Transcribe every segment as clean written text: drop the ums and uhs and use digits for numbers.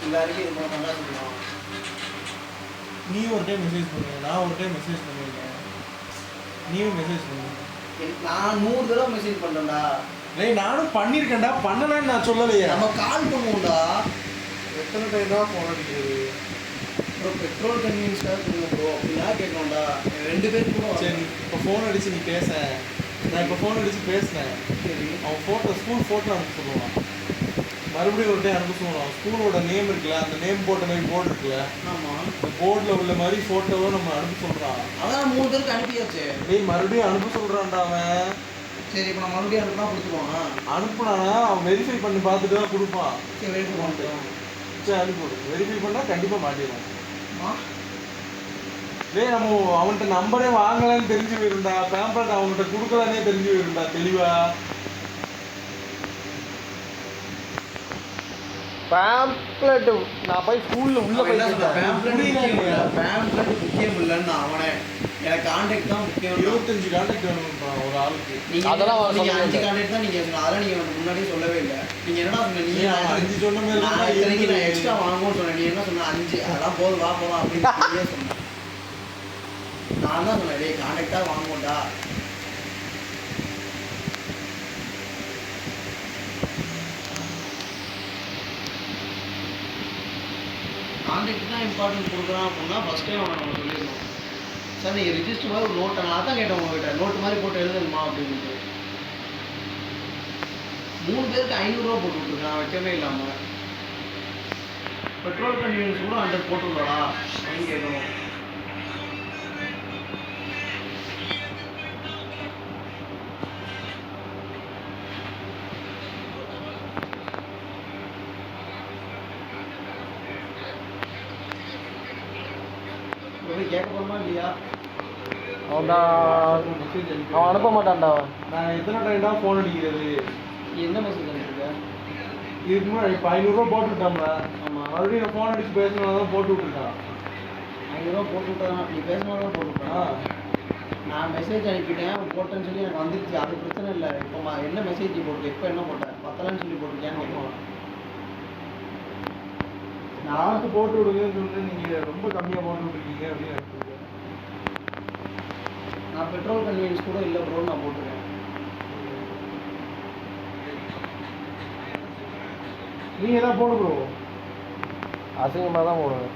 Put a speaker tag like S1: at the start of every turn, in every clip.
S1: எல்லாருக்கும் இது போல தான் சொல்லணும்.
S2: நீ ஒரு டைம் மெசேஜ் பண்ணுவேன், நான் ஒரு டைம் மெசேஜ் பண்ணியிருக்கேன், நீயும் மெசேஜ் பண்ணுவேன்.
S1: நான் 100 தடவை மெசேஜ் பண்ணுறேன்டா.
S2: டேய் நானும் பண்ணியிருக்கேன்டா, பண்ணலன்னு நான் சொல்லலையே.
S1: நம்ம கால் பண்ணுவோம்டா.
S2: எத்தனை டைம் தான் ஃபோன் அடிக்கிறது
S1: ப்ரோ? பெட்ரோல் கன்வீனியன்ஸ்க்காக சொல்லுங்க ப்ரோ அப்படின்னா கேட்கணும்டா. 2 பேருக்கு கூட
S2: சரி. இப்போ ஃபோன் அடிச்சு நீ பேச, நான் இப்போ ஃபோன் அடிச்சு பேசினேன்.
S1: சரி,
S2: அவன் ஃபோட்டோ ஸ்கூல் ஃபோட்டோ அனுப்ப சொல்லுவான், மறுபடியும் ஒரு டைம் அனுப்ப சொல்லுவான். ஸ்கூலோட நேம் இருக்குல்ல, அந்த நேம் போட்ட மாதிரி போர்டு இருக்குல்ல,
S1: ஆமாம்,
S2: அந்த போர்டில் உள்ள மாதிரி ஃபோட்டோவை நம்ம அனுப்ப சொல்கிறான்.
S1: அதான் 3 பேருக்கு அனுப்பியாச்சு.
S2: டேய் மறுபடியும் அனுப்ப சொல்கிறான்டா அவன்.
S1: சரி, இப்போ நான் மறுபடியும் அனுப்புனா கொடுத்துருவானா?
S2: அனுப்புனானா அவன் வெரிஃபை பண்ணி பார்த்துட்டு தான் கொடுப்பான்.
S1: சரி, வெயிட் பண்ணிட்டு
S2: சரி அனுப்பிவிடு. வெரிஃபை பண்ணால் கண்டிப்பாக மாட்டிடுவான்.
S1: ஆ
S2: டேய் நம்ம அவன்கிட்ட நம்பரே வாங்கலான்னு தெரிஞ்சு போயிருந்தா, பேம்பர்ட் அவன்கிட்ட கொடுக்கலானே தெரிஞ்சு போயிருந்தா தெளிவா. பேம்ப்ளெட் நான் போய் ஸ்கூல்ல உள்ள போய்
S1: பேம்ப்ளெட் முக்கியம் இல்லைன்னு அவனே எனக்கு கான்டாக்ட் தான் முக்கியம்.
S2: 25 கான்டாக்ட் வேணும்ப்பா ஒரு ஆளுக்கு.
S1: அதெல்லாம் நீங்க 5 கான்டாக்ட் தான் நீங்க சொன்ன. அதெல்லாம் நீங்க எனக்கு முன்னாடியே சொல்லவே இல்லை. நீங்க என்னடா சொன்ன? நீ
S2: 5 சொன்ன மாதிரி
S1: நான் எக்ஸ்ட்ரா வாங்குவோம்னு சொன்னேன். நீ என்ன சொன்ன? 5 அதெல்லாம் போதும் வா போலாம் அப்படின்னு சொன்னேன். நான் தான் சொன்னேன், டேய் கான்டாக்டா வாங்குவோம்டா. கான்டாக்ட் தான் இம்பார்ட்டன்ட் கொடுக்குறான் அப்படின்னா ஃபஸ்ட் டைம் அவனை நம்ம சொல்லிடணும். சார் நீங்கள் ரிஜிஸ்டர் மாதிரி ஒரு நோட்டை நான் தான் கேட்டேன் உங்ககிட்ட, நோட்டு மாதிரி போட்டு எழுதணுமா அப்படின்ட்டு. 3 பேருக்கு 500 ரூபா போட்டு விட்ருக்கேன் வைக்கவே இல்லாமல். பெட்ரோல் கன்வீனியன்ஸ் கூட 100 போட்டு விடா அப்படின்னு கேட்கணும். கேட்க போகிறோமா இல்லையா?
S3: அவன் அனுப்ப மாட்டான்டா.
S2: நான் எத்தனை டைம் தான் ஃபோன் அடிக்கிறது?
S1: எந்த மெசேஜ் அனுப்பிருக்க?
S2: இதுக்கு முன்னாடி இப்போ 500 ரூபா போட்டு விட்டோம்ல.
S1: ஆமாம்,
S2: மறுபடியும் நான் ஃபோன் அடிச்சு பேசினா தான் போட்டு விட்டுருக்கான்.
S1: 500 ரூபா போட்டு விட்டா நீ பேசினா தான் போட்டு விட்டான். நான் மெசேஜ் அனுப்பிட்டேன் போட்டேன்னு சொல்லி எனக்கு வந்துருச்சு. அது பிரச்சனை இல்லை. இப்போ என்ன மெசேஜ் போட்டு இப்போ என்ன போட்டேன்? பத்தலன்னு சொல்லி போட்டுருக்கேன்னு கேட்கணும்.
S2: நானுக்கு போட்டு விடுங்கன்னு சொல்லிட்டு நீங்கள் ரொம்ப கம்மியாக போட்டு விட்டுருக்கீங்க அப்படின்னு எனக்கு
S1: நான் பெட்ரோல் கன்வீனியன்ஸ் கூட இல்லை ப்ரோன்னு நான் போட்டுருக்கேன்.
S2: நீங்கள் தான் போடு ப்ரோ.
S3: அசிங்கமாக தான் போடுவேன்.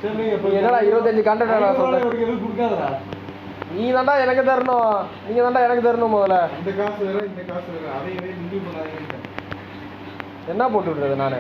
S2: சரி இப்போ
S3: என்னடா 25 கான்டாக்ட்
S2: அவருக்கு எதுவும் கொடுக்காதடா.
S3: நீ தாண்டா எனக்கு தரணும், நீங்கள் தாண்டா எனக்கு தரணும். முதல்ல
S2: இந்த காசு வேறு இந்த காசு வேறு, அதை இதை மிங்கிள் பண்ணாதீங்க.
S3: என்ன போட்டு விட்றது நான்?